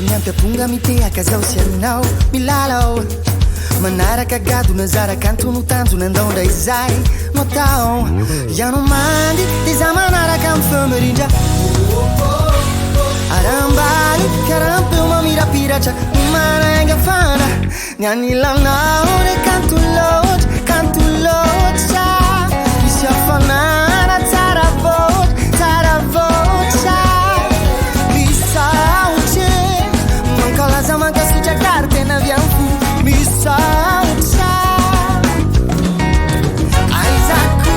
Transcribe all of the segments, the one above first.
miantaponga mitehaka zao sy anao milalao manaraka gado nazaraka antono tanjona andao ndray zay no atao ianao mandy de za manaraka amy femerindra arambaly karampeo mamirapiratra manainga fana ny anilanao re kanto loatra misy afanana tsara voatra misaotra mankalaza mankasitra kary tena vianfo misaotra aizako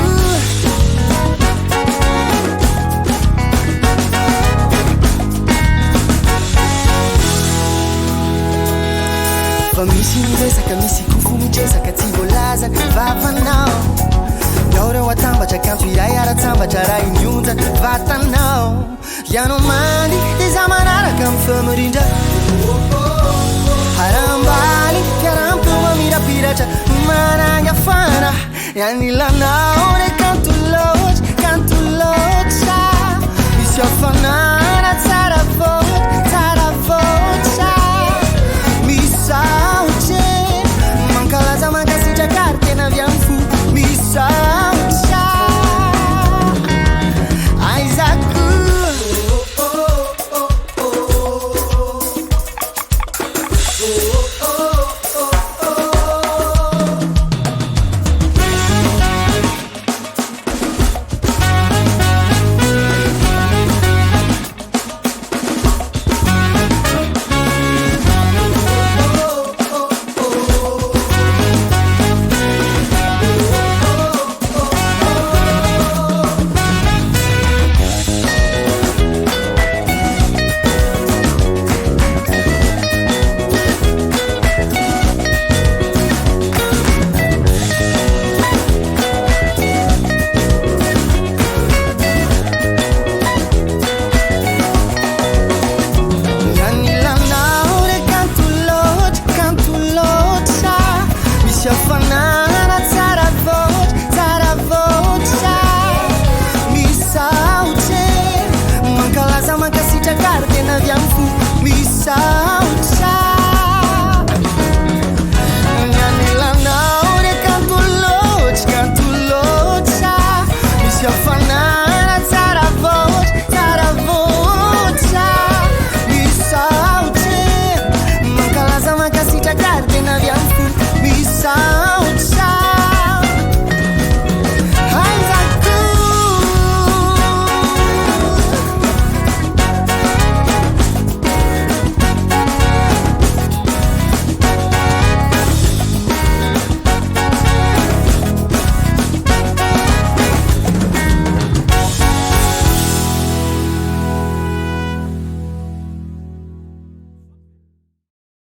fa misy miresaka misy kofo mitresaka tsy voalaza vavanao miaora ho atambatra kanto iray aratsambatra raha inionja vatanao ianao mandy de za manaraka amy femerindra arambaly karampeo mamirapiratra mananga fana ianilanao re kanto loatra misy afana